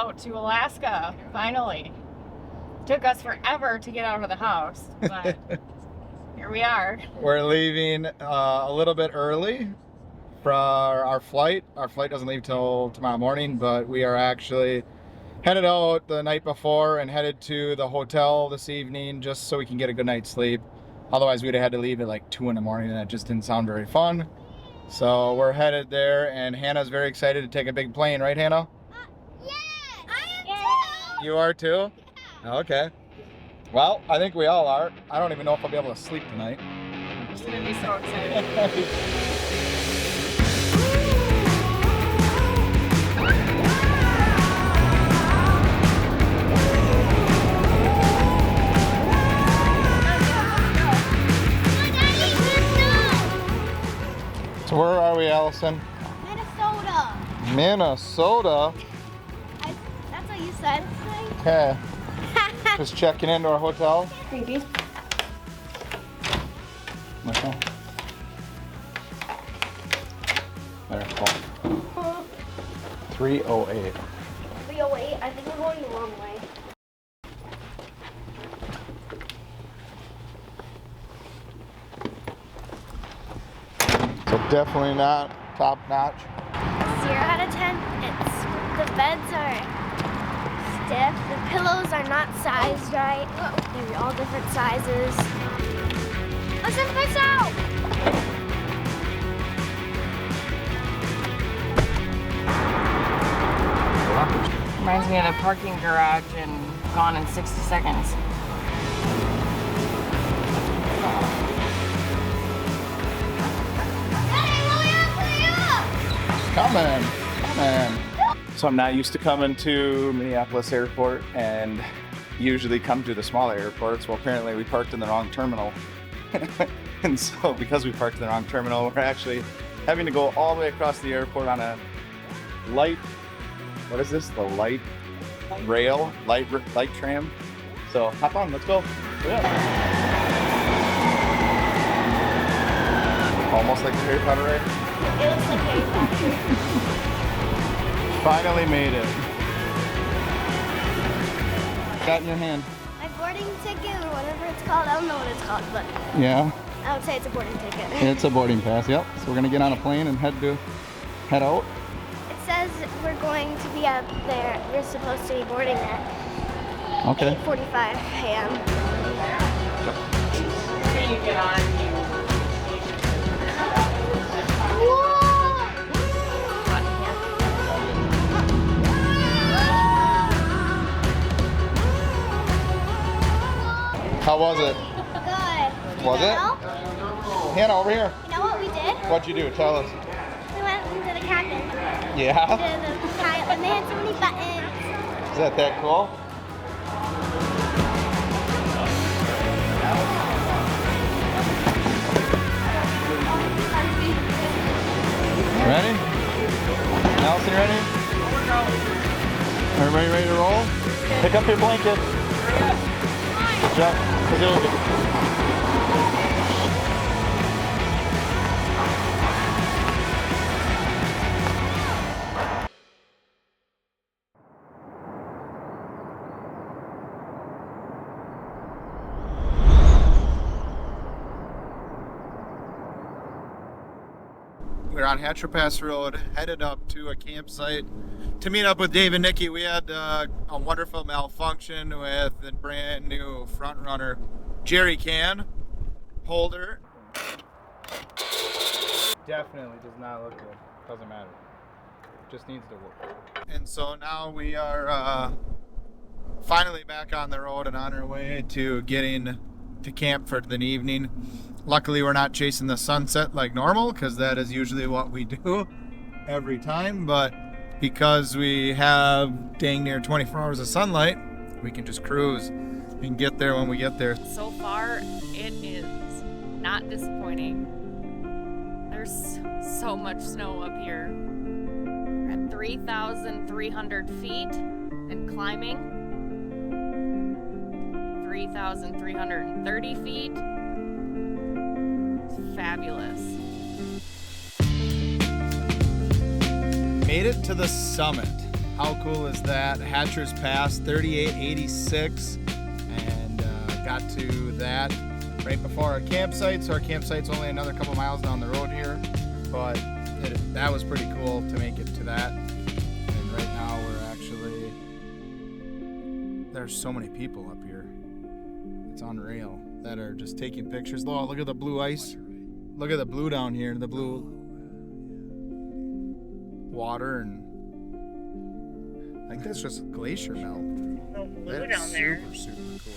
out to Alaska, finally. Took us forever to get out of the house, but here we are. We're leaving a little bit early for our flight. Our flight doesn't leave till tomorrow morning, but we are actually headed out the night before and headed to the hotel this evening just so we can get a good night's sleep. Otherwise, we'd have had to leave at like 2 in the morning, and that just didn't sound very fun. So we're headed there, and Hannah's very excited to take a big plane, right, Hannah? Yes! I am too! You are too? Yeah. Okay. Well, I think we all are. I don't even know if I'll be able to sleep tonight. It's gonna be so exciting. So where are we, Allison? Minnesota. Minnesota? That's what you said. Okay. Just checking into our hotel. Creepy. Okay. There, cool. 308. 308. I think we're going the wrong way. So definitely not top notch. 0 out of 10. The beds are stiff. The pillows are not sized right. They're all different sizes. Listen, push out! Reminds me of a parking garage and Gone in 60 Seconds. Coming. So I'm not used to coming to Minneapolis Airport and usually come to the smaller airports. Well, apparently we parked in the wrong terminal. And so because we parked in the wrong terminal, we're actually having to go all the way across the airport on a light, what is this? The light rail, light tram. So hop on, let's go. Yeah. Almost like the Harry Potter ride. It looks like Harry Potter. Finally made it. Got in your hand. My boarding ticket or whatever it's called. I don't know what it's called, but Yeah, I would say it's a boarding ticket. it's a boarding pass, yep. So we're gonna get on a plane and head out. It says we're going to be up there. We're supposed to be boarding at Okay. 8:45 a.m. Can you get on? How was it? Good. Was it? Hannah, over here. You know what we did? What'd you do? Tell us. We went into the cabin. Yeah? To the kayak, and they had so many buttons. Is that cool? Ready? Allison, you ready? Everybody ready to roll? Pick up your blanket. Good job. We're on Hatcher Pass Road, headed up to a campsite to meet up with Dave and Nikki. We had a wonderful malfunction with the brand new front runner jerry can holder. Definitely does not look good. Doesn't matter. Just needs to work. And so now we are finally back on the road and on our way to getting to camp for the evening. Luckily, we're not chasing the sunset like normal, because that is usually what we do every time. But because we have dang near 24 hours of sunlight, we can just cruise and get there when we get there. So far, it is not disappointing. There's so much snow up here. We're at 3,300 feet and climbing. 3,330 feet. It's fabulous. Made it to the summit How cool is that? Hatcher's Pass, 3886, and got to that right before our campsite. So our campsite's only another couple miles down the road here, but that was pretty cool to make it to that. And right now we're actually, there's so many people up here. It's unreal that are just taking pictures. Oh, look at the blue ice. Look at the blue down here, the blue water, and I think that's just a glacier melt. Oh, blue That down is there. super cool.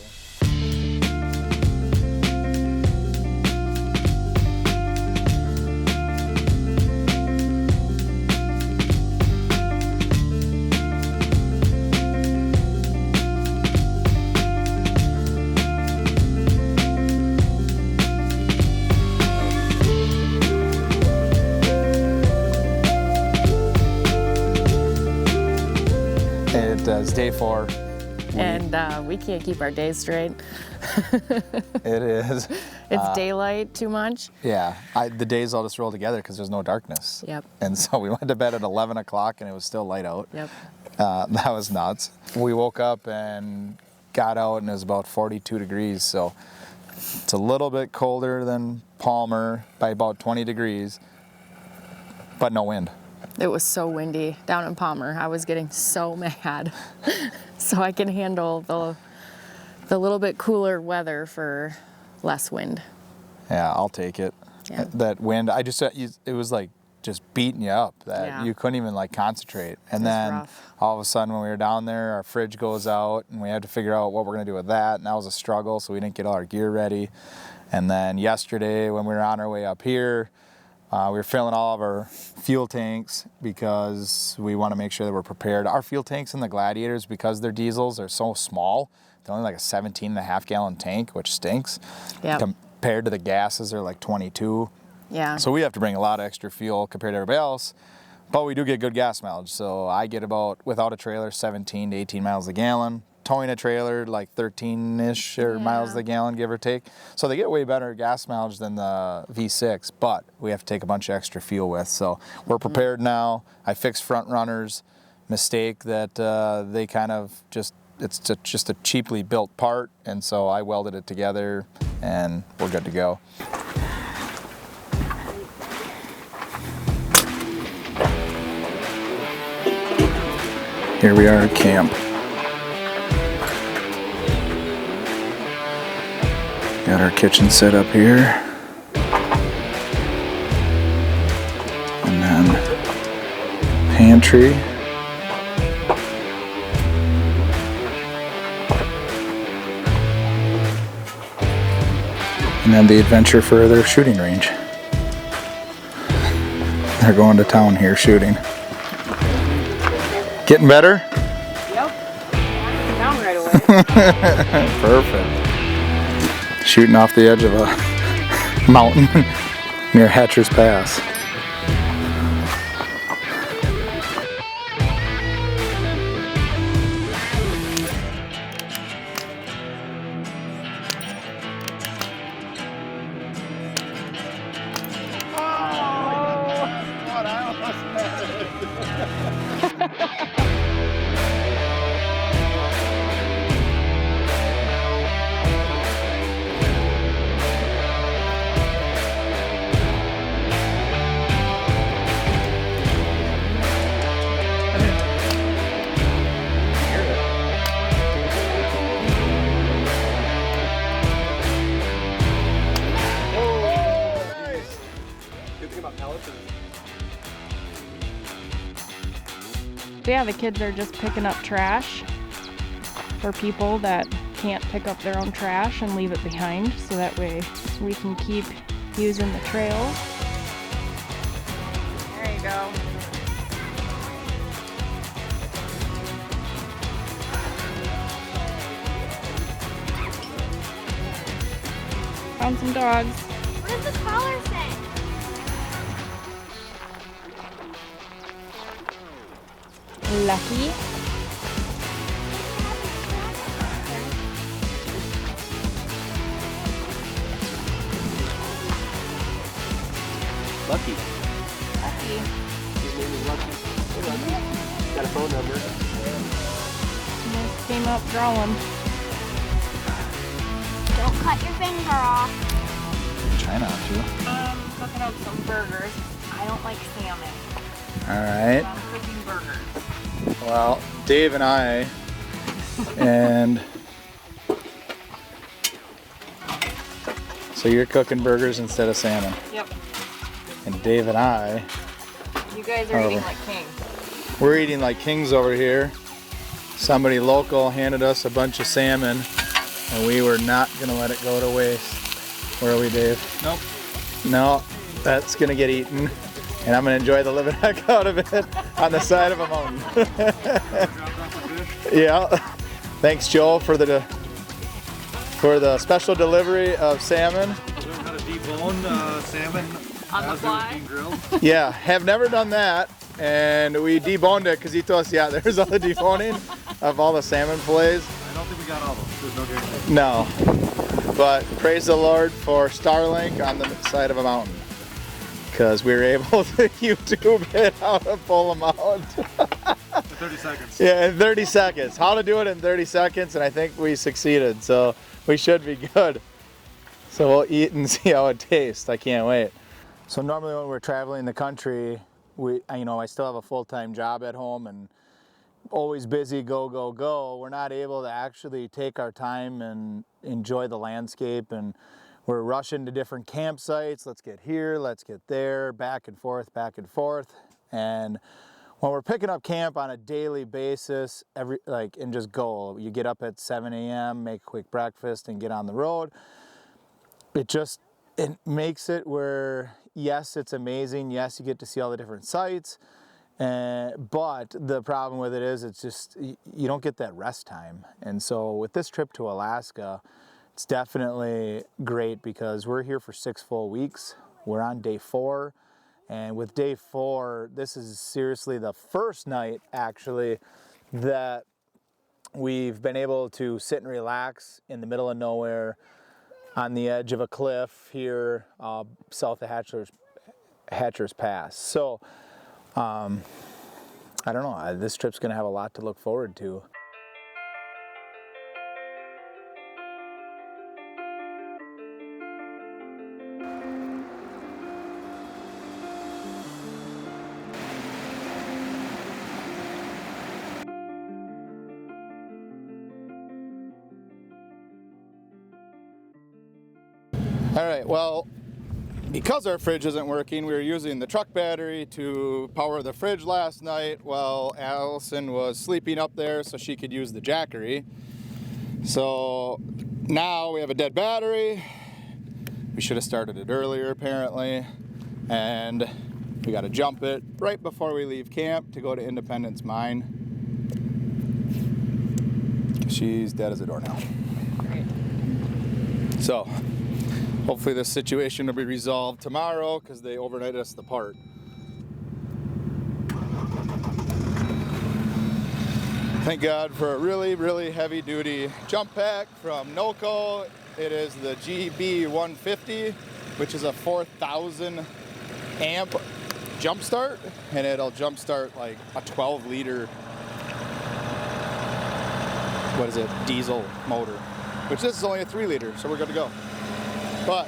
It's day 4. And we can't keep our days straight. It is. It's daylight too much. Yeah, the days all just roll together because there's no darkness. Yep. And so we went to bed at 11 o'clock and it was still light out. Yep. That was nuts. We woke up and got out and it was about 42 degrees. So it's a little bit colder than Palmer by about 20 degrees, but no wind. It was so windy down in Palmer. I was getting so mad. So I can handle the little bit cooler weather for less wind. Yeah, I'll take it. Yeah. That wind, it was like just beating you up that Yeah. you couldn't even like concentrate. And It was then rough. all of a sudden when we were down there, our fridge goes out and we had to figure out what we're gonna do with that. And that was a struggle, so we didn't get all our gear ready. And then yesterday when we were on our way up here, we were filling all of our fuel tanks because we want to make sure that we're prepared. Our fuel tanks in the Gladiators, because they're diesels, are so small. They're only like a 17.5 gallon tank, which stinks. Yep. Compared to the gases, they're like 22. Yeah. So we have to bring a lot of extra fuel compared to everybody else. But we do get good gas mileage. So I get about, without a trailer, 17 to 18 miles a gallon. Towing a trailer, like 13-ish or miles a gallon, give or take. So they get way better gas mileage than the V6, but we have to take a bunch of extra fuel with. So we're prepared now. I fixed front runners. Mistake that they kind of just, it's just a cheaply built part. And so I welded it together and we're good to go. Here we are at camp. Got our kitchen set up here. And then pantry. And then the adventure for their shooting range. They're going to town here shooting. Getting better? Yep. Down right away. Perfect. Shooting off the edge of a mountain near Hatcher's Pass. Yeah, the kids are just picking up trash for people that can't pick up their own trash and leave it behind, so that way we can keep using the trails. There you go. Found some dogs. What does the collar say? Lucky. Lucky. Lucky. His name is Lucky. Hey, Lucky. Got a phone number. Just came up drawing. Don't cut your finger off. Try not to. Cooking up some burgers. I don't like salmon. All right. I'm cooking burgers. Well, Dave and I, and so you're cooking burgers instead of salmon. Yep. And Dave and I, You guys are eating like kings. we're eating like kings over here. Somebody local handed us a bunch of salmon, and we were not gonna let it go to waste. Where are we, Dave? Nope. No, that's gonna get eaten, and I'm gonna enjoy the living heck out of it on the side of a mountain. Yeah. Thanks, Joe, for the special delivery of salmon. Learn how to debone salmon On the as it was fly? being grilled. Yeah, have never done that, and we deboned it because he told us, yeah, there's all the deboning of all the salmon fillets. I don't think we got all of them. There's no guarantee. No, but praise the Lord for Starlink on the side of a mountain, because we were able to YouTube it how to pull them out. In 30 seconds. Yeah, in 30 seconds. How to do it in 30 seconds, and I think we succeeded, so we should be good. So we'll eat and see how it tastes. I can't wait. So normally when we're traveling the country, I still have a full-time job at home and always busy, go, go, go. We're not able to actually take our time and enjoy the landscape, and we're rushing to different campsites. Let's get here, let's get there, back and forth, and when we're picking up camp on a daily basis, and just go. You get up at 7 a.m., make a quick breakfast, and get on the road. It makes it where, yes, it's amazing. Yes, you get to see all the different sites, but the problem with it is it's just, you don't get that rest time. And so with this trip to Alaska, it's definitely great because we're here for 6 full weeks. We're on day 4. And with day 4, this is seriously the first night, actually, that we've been able to sit and relax in the middle of nowhere on the edge of a cliff here south of Hatcher's Pass. So, I don't know, this trip's gonna have a lot to look forward to. All right, well, because our fridge isn't working, we were using the truck battery to power the fridge last night while Allison was sleeping up there so she could use the Jackery. So now we have a dead battery. We should have started it earlier, apparently, and we got to jump it right before we leave camp to go to Independence Mine. She's dead as a doornail. Great. So hopefully this situation will be resolved tomorrow because they overnighted us the part. Thank God for a really, really heavy duty jump pack from NOCO. It is the GB 150, which is a 4,000 amp jump start, and it'll jump start like a 12 liter, diesel motor, which this is only a 3 liter, so we're good to go. But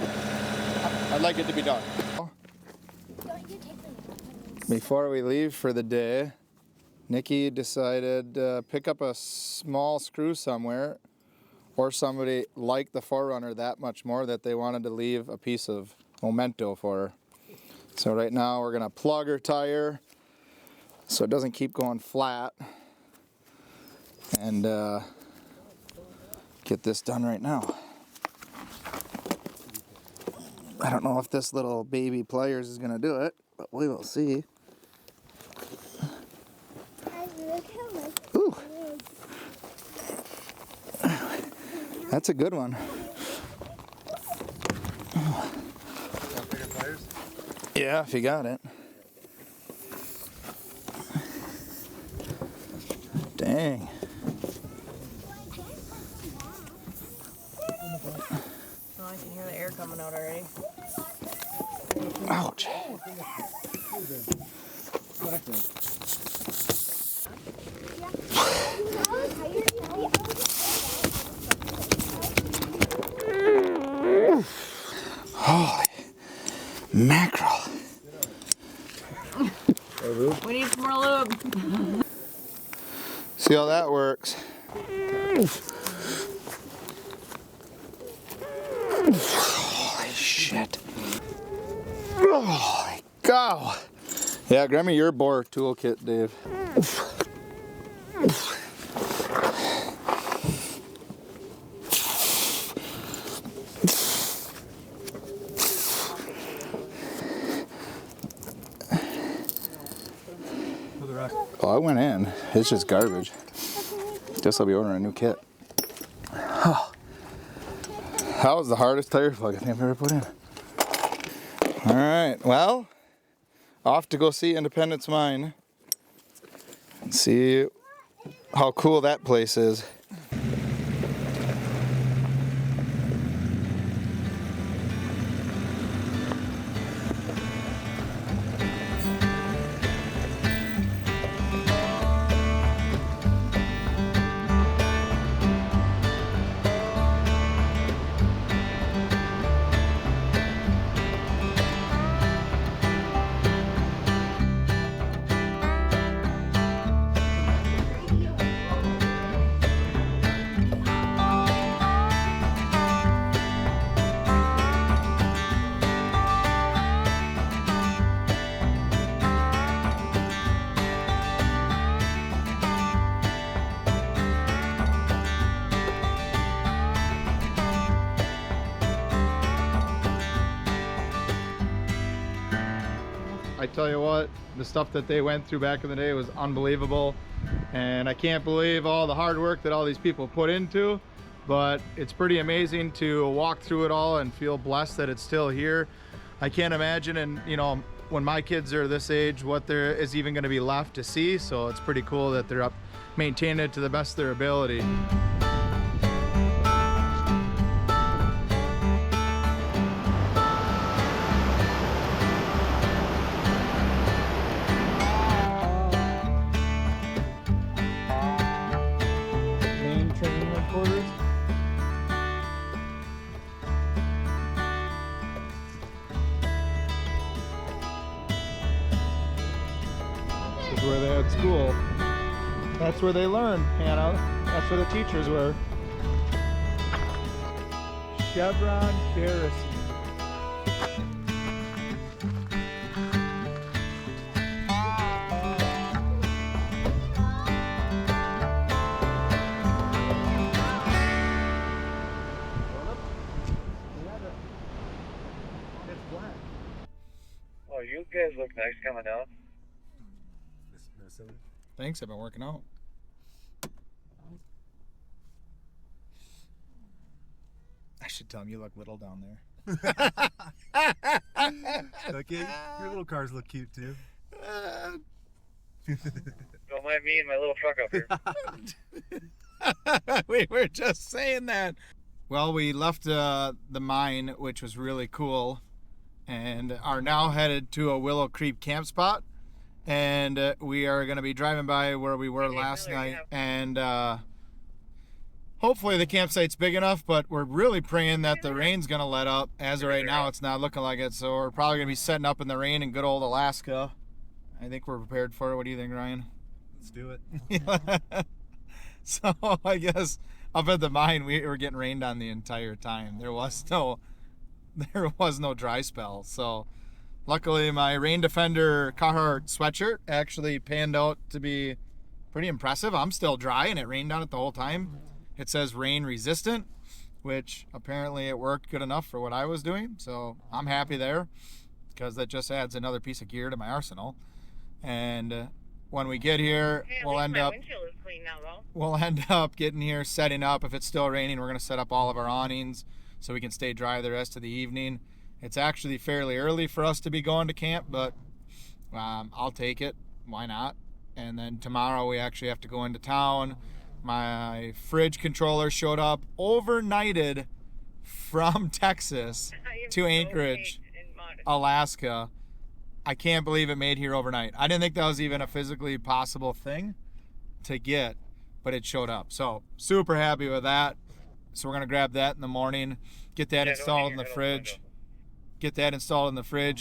I'd like it to be done. Before we leave for the day, Nikki decided to pick up a small screw somewhere, or somebody liked the 4Runner that much more that they wanted to leave a piece of memento for her. So right now we're gonna plug her tire so it doesn't keep going flat, and get this done right now. I don't know if this little baby pliers is gonna do it, but we will see. Ooh. That's a good one. Yeah, if you got it. Dang. Oh, I can hear the air coming out already. Ouch. Holy mackerel. We need some more lube. See how that works. Holy shit. Holy cow. Yeah, grab me your bore toolkit, Dave. Oh, I went in. It's just garbage. Guess I'll be ordering a new kit. Oh. That was the hardest tire plug I think I've ever put in. All right, well, off to go see Independence Mine and see how cool that place is. I tell you what, the stuff that they went through back in the day was unbelievable, and I can't believe all the hard work that all these people put into, but it's pretty amazing to walk through it all and feel blessed that it's still here. I can't imagine, and you know, when my kids are this age, what there is even going to be left to see, so it's pretty cool that they're up maintaining it to the best of their ability. Where they had school. That's where they learned, Hannah. That's where the teachers were. Chevron kerosene. It's black. Oh, you guys look nice coming out. Thanks, I've been working out. I should tell him you look little down there. Okay, your little cars look cute too. Don't mind me and my little truck up here. We were just saying that. Well, we left the mine, which was really cool, and are now headed to a Willow Creek camp spot. And we are going to be driving by where we were last night, and hopefully the campsite's big enough, but we're really praying that the rain's going to let up. As of right now, it's not looking like it, so we're probably going to be setting up in the rain in good old Alaska. I think we're prepared for it. What do you think, Ryan? Let's do it. So I guess up at the mine, we were getting rained on the entire time. There was no dry spell, so luckily, my Rain Defender Carhartt sweatshirt actually panned out to be pretty impressive. I'm still dry, and it rained on it the whole time. It says rain resistant, which apparently it worked good enough for what I was doing. So I'm happy there, because that just adds another piece of gear to my arsenal. And when we get here, we'll end up getting here, setting up. If it's still raining, we're going to set up all of our awnings so we can stay dry the rest of the evening. It's actually fairly early for us to be going to camp, but I'll take it. Why not? And then tomorrow we actually have to go into town. My fridge controller showed up overnighted from Texas to Anchorage, Alaska. I can't believe it made here overnight. I didn't think that was even a physically possible thing, to get, but it showed up. So super happy with that. So we're gonna grab that in the morning, get that installed in the fridge,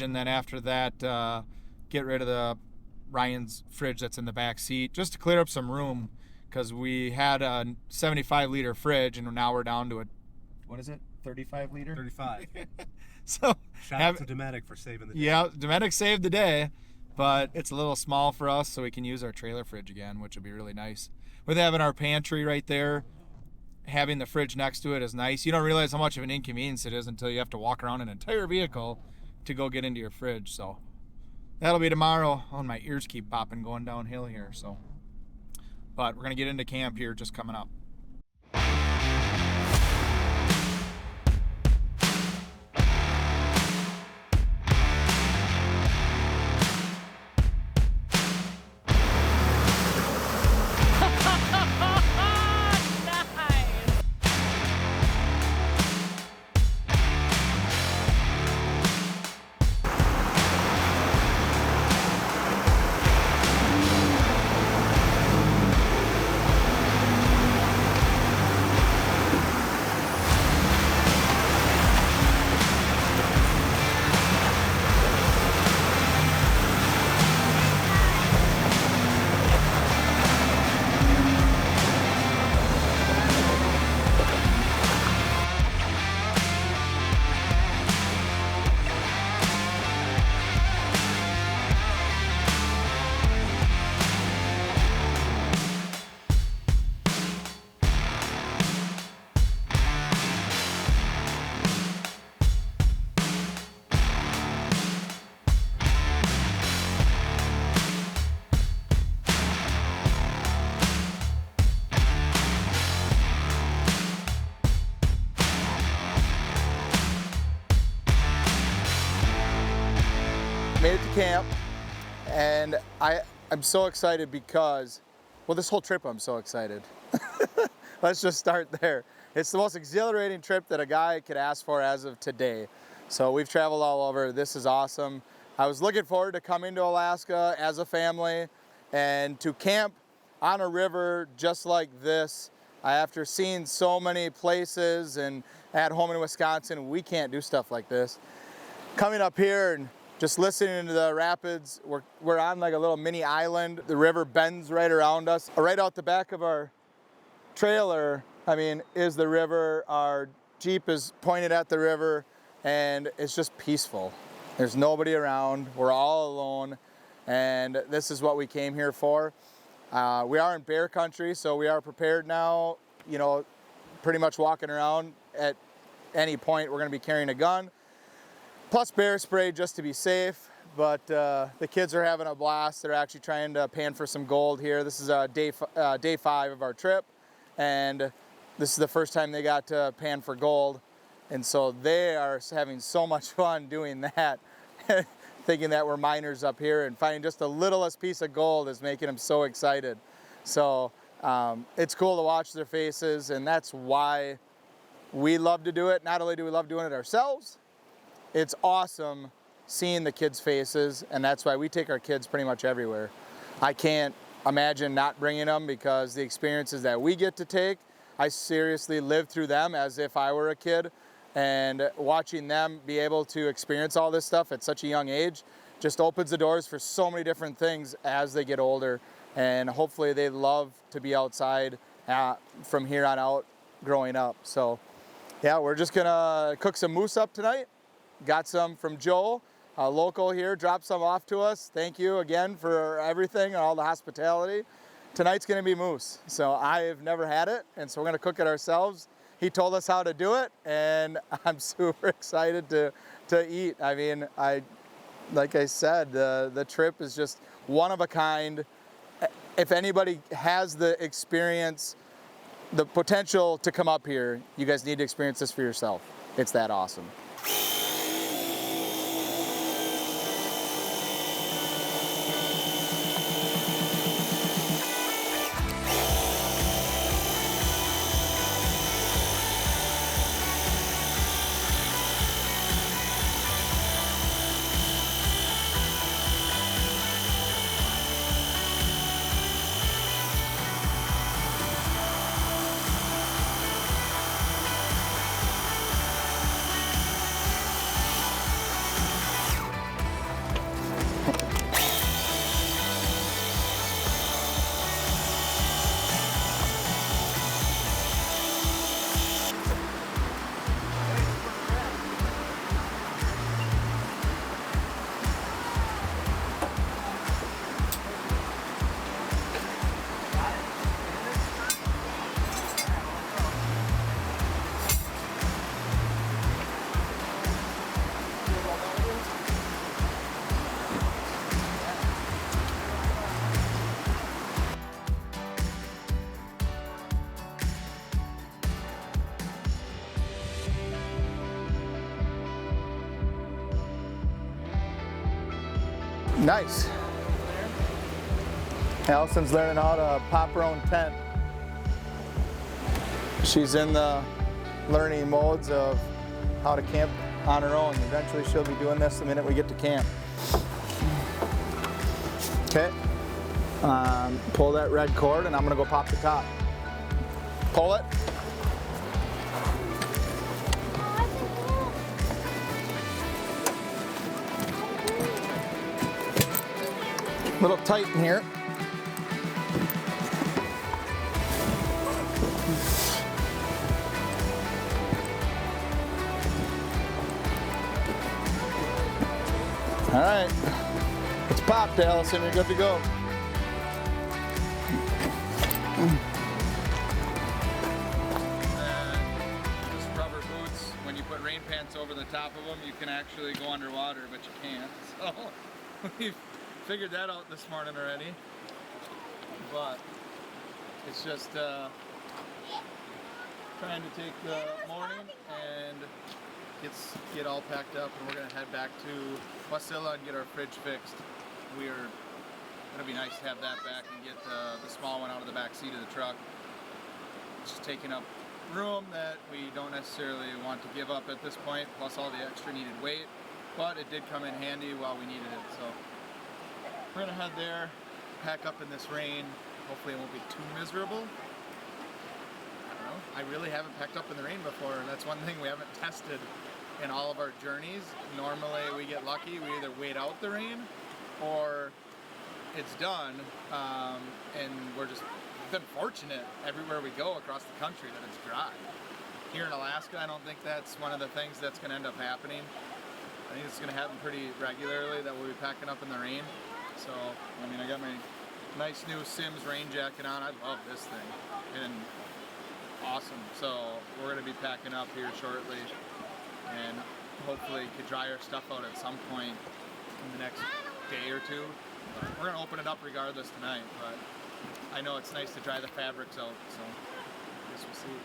and then after that, get rid of the Ryan's fridge that's in the back seat, just to clear up some room, because we had a 75-liter fridge and now we're down to a, what is it, 35-liter? 35. So Shout out to Dometic for saving the day. yeah, Dometic saved the day, but it's a little small for us, so we can use our trailer fridge again, which will be really nice. With having our pantry right there, having the fridge next to it is nice. You don't realize how much of an inconvenience it is until you have to walk around an entire vehicle to go get into your fridge. So that'll be tomorrow. Oh, my ears keep popping going downhill here. So, but we're gonna get into camp here just coming up. Made it to camp, and I'm so excited because, well, this whole trip I'm so excited. Let's just start there. It's the most exhilarating trip that a guy could ask for as of today. So we've traveled all over. This is awesome. I was looking forward to coming to Alaska as a family and to camp on a river just like this. After seeing so many places and at home in Wisconsin, we can't do stuff like this. Coming up here and just listening to the rapids, we're on like a little mini island. The river bends right around us. Right out the back of our trailer, I mean, is the river. Our Jeep is pointed at the river, and it's just peaceful. There's nobody around. We're all alone, and this is what we came here for. We are in bear country, so we are prepared now. You know, pretty much walking around at any point, we're going to be carrying a gun. Plus bear spray just to be safe, but the kids are having a blast. They're actually trying to pan for some gold here. This is day 5 of our trip, and this is the first time they got to pan for gold, and so they are having so much fun doing that, thinking that we're miners up here, and finding just the littlest piece of gold is making them so excited. So it's cool to watch their faces, and that's why we love to do it. Not only do we love doing it ourselves, it's awesome seeing the kids' faces, and that's why we take our kids pretty much everywhere. I can't imagine not bringing them, because the experiences that we get to take, I seriously live through them as if I were a kid, and watching them be able to experience all this stuff at such a young age just opens the doors for so many different things as they get older, and hopefully they love to be outside from here on out growing up. So yeah, we're just gonna cook some moose up tonight. Got some from Joe, a local here, dropped some off to us. Thank you again for everything and all the hospitality. Tonight's gonna be moose. So I've never had it, and so we're gonna cook it ourselves. He told us how to do it, and I'm super excited to eat. I mean, like I said, the trip is just one of a kind. If anybody has the experience, the potential to come up here, you guys need to experience this for yourself. It's that awesome. Nice. Allison's learning how to pop her own tent. She's in the learning modes of how to camp on her own. Eventually she'll be doing this the minute we get to camp. Okay. Pull that red cord and I'm gonna go pop the top. Pull it. A little tight in here. All right, it's popped, Allison. You're good to go. Just rubber boots. When you put rain pants over the top of them, you can actually go underwater, but you can't. So we've figured that out this morning already. But it's just trying to take the morning and get all packed up, and we're gonna head back to Wasilla and get our fridge fixed. It'll be nice to have that back and get the small one out of the back seat of the truck. It's just taking up room that we don't necessarily want to give up at this point, plus all the extra needed weight, but it did come in handy while we needed it. So we're gonna head there, pack up in this rain. Hopefully it won't be too miserable. I really haven't packed up in the rain before, and that's one thing we haven't tested in all of our journeys. Normally we get lucky, we either wait out the rain or it's done, and we're just been fortunate everywhere we go across the country that it's dry. Here in Alaska, I don't think that's one of the things that's going to end up happening. I think it's going to happen pretty regularly that we'll be packing up in the rain. So, I mean, I got my nice new Sims rain jacket on. I love this thing. And awesome. So we're going to be packing up here shortly and hopefully could dry our stuff out at some point in the next day or two. But we're going to open it up regardless tonight, but I know it's nice to dry the fabrics out, so I guess we'll see.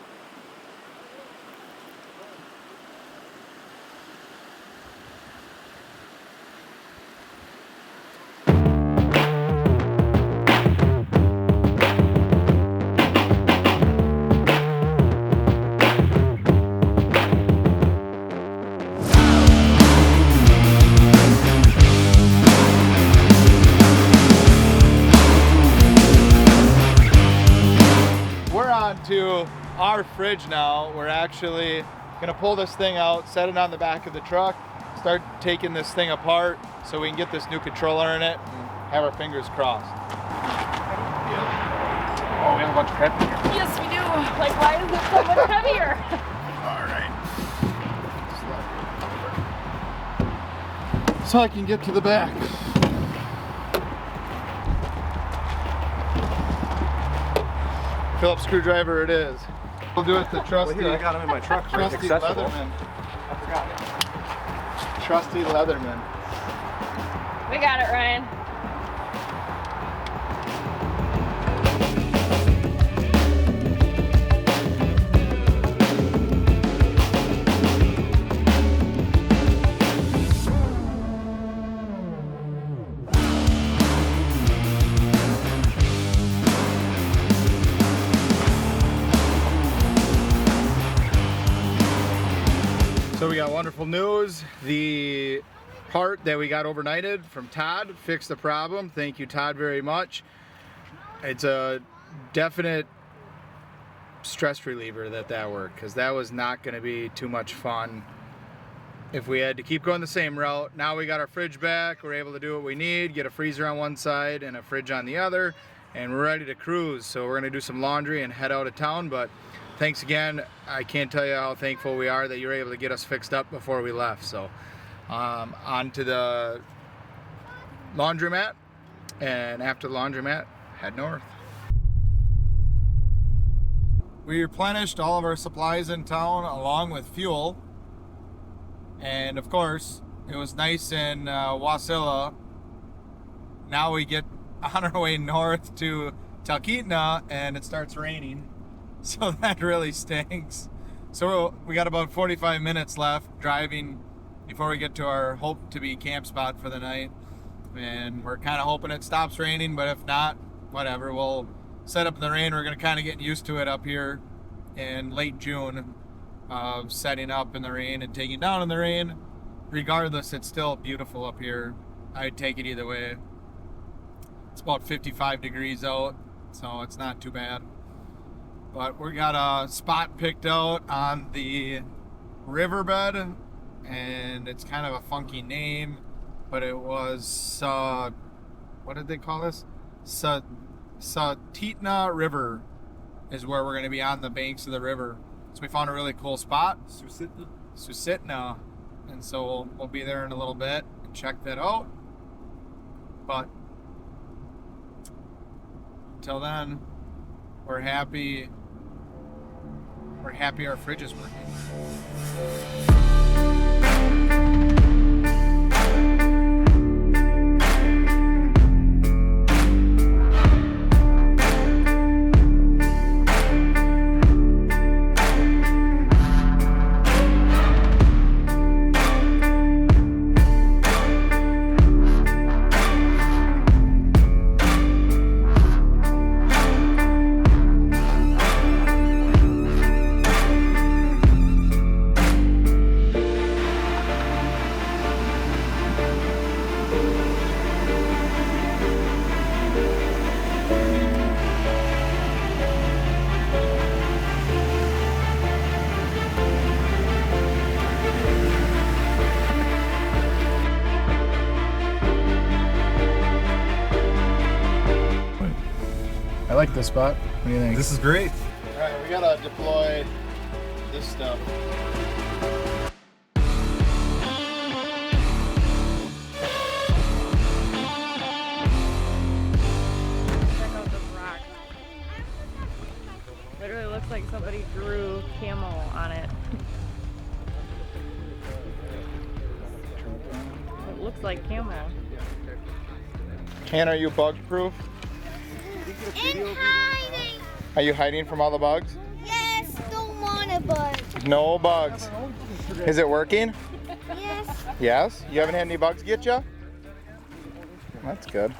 To our fridge now. We're actually gonna pull this thing out, set it on the back of the truck, start taking this thing apart so we can get this new controller in it and have our fingers crossed. Yeah. Oh, we have a bunch of crap in here. Yes, we do. Like, why is it so much heavier? All right. So I can get to the back. Phillips screwdriver it is. We'll do it the trusty. Well, here, I got them in my truck. Trusty Leatherman. I forgot. Trusty Leatherman. We got it, Ryan. So we got wonderful news. The part that we got overnighted from Todd fixed the problem. Thank you, Todd, very much. It's a definite stress reliever that worked, because that was not going to be too much fun if we had to keep going the same route. Now we got our fridge back. We're able to do what we need, get a freezer on one side and a fridge on the other, and we're ready to cruise. So we're going to do some laundry and head out of town, but thanks again. I can't tell you how thankful we are that you were able to get us fixed up before we left. So on to the laundromat, and after the laundromat, head north. We replenished all of our supplies in town along with fuel. And of course, it was nice in Wasilla. Now we get on our way north to Talkeetna and it starts raining. So that really stinks. So we got about 45 minutes left driving before we get to our hope-to-be camp spot for the night. and we're kind of hoping it stops raining, but if not, whatever, we'll set up in the rain. We're going to kind of get used to it up here in late June of setting up in the rain and taking down in the rain. Regardless, it's still beautiful up here. I'd take it either way. It's about 55 degrees out, so it's not too bad. But we got a spot picked out on the riverbed, and it's kind of a funky name, but it was what did they call this? Talkeetna River is where we're going to be, on the banks of the river. So we found a really cool spot. Talkeetna. And so we'll be there in a little bit and check that out. But until then, we're happy our fridge is working. I like this spot. What do you think? This is great. All right, we gotta deploy this stuff. Check out this rock. Literally looks like somebody drew camel on it. It looks like camel. Ken, are you bug proof? In hiding. Are you hiding from all the bugs? Yes, don't want a bug. No bugs. Is it working? Yes. Yes? You haven't had any bugs get you? That's good.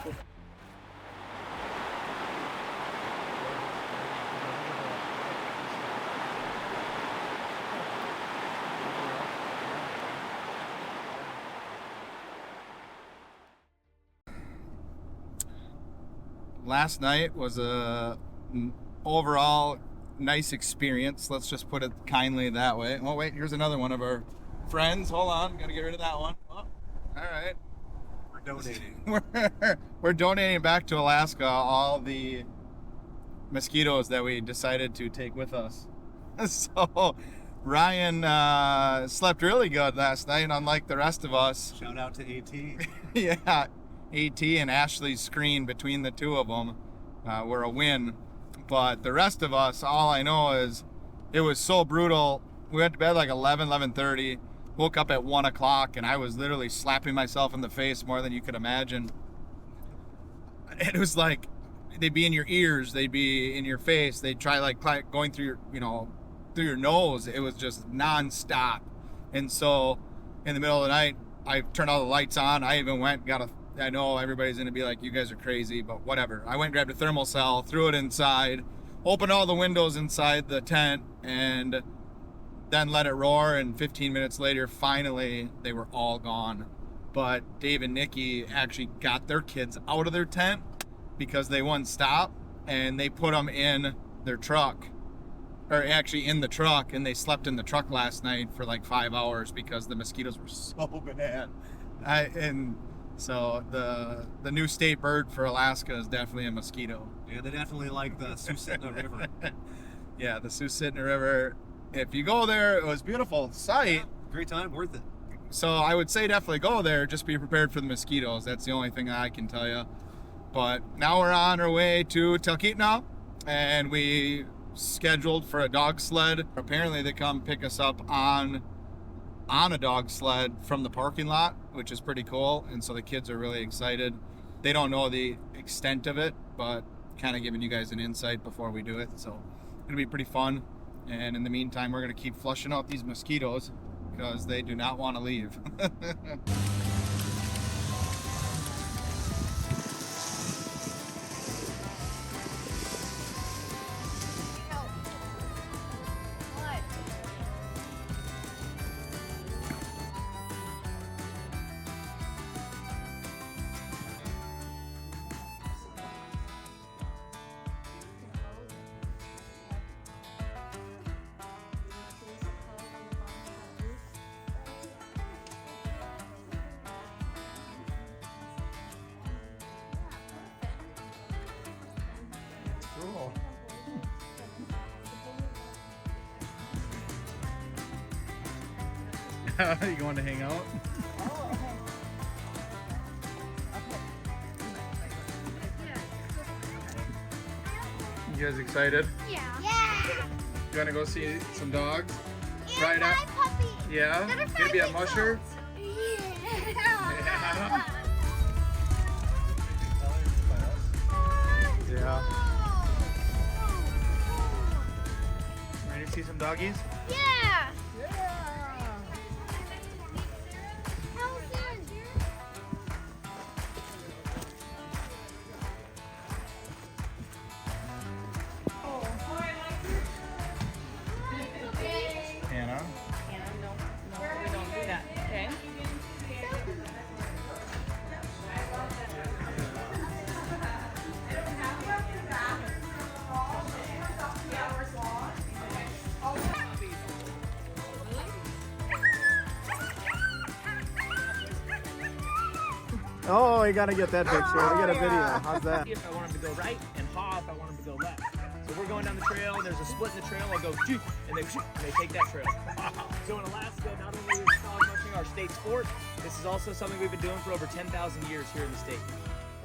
Last night was a overall nice experience. Let's just put it kindly that way. Oh wait, here's another one of our friends. Hold on, gotta get rid of that one. Oh, all right. We're donating. We're donating back to Alaska all the mosquitoes that we decided to take with us. So Ryan slept really good last night, unlike the rest of us. Shout out to AT. Yeah, AT and Ashley's screen between the two of them were a win. But the rest of us, all I know is it was so brutal. We went to bed like 11:30, woke up at 1 o'clock, and I was literally slapping myself in the face more than you could imagine. It was like they'd be in your ears, they'd be in your face, they'd try like going through your, through your nose. It was just nonstop. And so in the middle of the night, I turned all the lights on. I even went and got I know everybody's gonna be like, you guys are crazy, but whatever. I went and grabbed a thermal cell, threw it inside, opened all the windows inside the tent, and then let it roar. And 15 minutes later, finally, they were all gone. But Dave and Nikki actually got their kids out of their tent because they wouldn't stop, and they put them in their truck, or actually in the truck, and they slept in the truck last night for like 5 hours because the mosquitoes were so bad. So the new state bird for Alaska is definitely a mosquito. Yeah, they definitely like the Talkeetna River. Yeah, the Talkeetna River. If you go there, it was a beautiful sight. Yeah, great time, worth it. So I would say definitely go there. Just be prepared for the mosquitoes. That's the only thing I can tell you. But now we're on our way to Talkeetna, and we scheduled for a dog sled. Apparently they come pick us up on a dog sled from the parking lot, which is pretty cool. And so the kids are really excited. They don't know the extent of it, but kind of giving you guys an insight before we do it. So it'll be pretty fun. And in the meantime, we're going to keep flushing out these mosquitoes because they do not want to leave. Yeah, you going to hang out? You guys excited? Yeah. Yeah. You wanna go see some dogs? And Right my up. puppy. Yeah? That are Gonna be a 5 musher? weeks Yeah. Yeah. Ready to see some doggies? Yeah. Hannah? We don't do that, okay? Oh, you gotta get that picture. We got a video. How's that? If I want them to go right, and haw if I want them to go left. So we're going down the trail, and there's a split in the trail. I'll go choo, and they take that trail. So in Alaska, not only is dog mushing our state sport, this is also something we've been doing for over 10,000 years here in the state.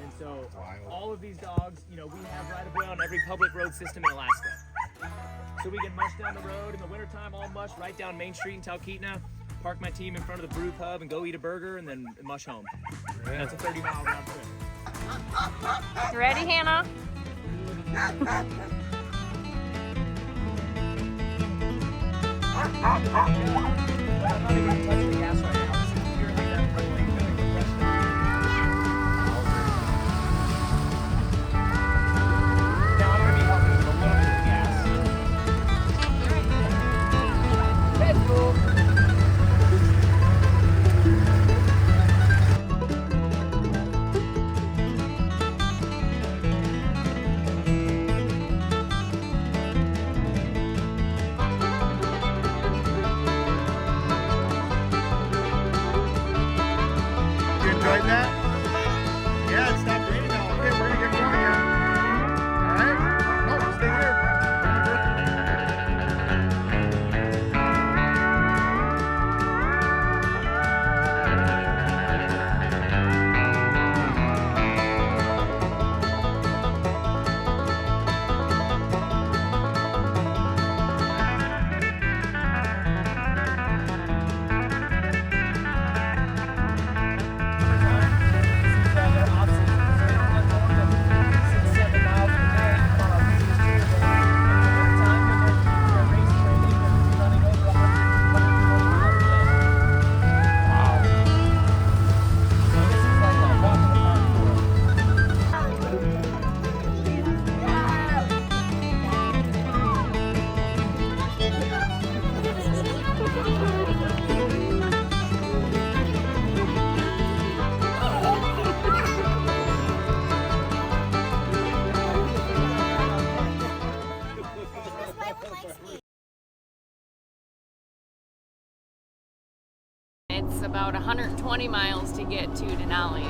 And so all of these dogs, you know, we have right of way on every public road system in Alaska. So we can mush down the road in the wintertime, all mush right down Main Street in Talkeetna, park my team in front of the brew pub and go eat a burger and then mush home. That's a 30-mile round trip. You ready, Hannah? I'm not even gonna touch the gas right now. This is purely that friendly compression. Now I'm gonna be helping with a little bit of gas. Let's go. You enjoyed that? Yeah, it stopped raining now. Okay, we're gonna get going here. Alright? No, stay here. It's about 120 miles to get to Denali.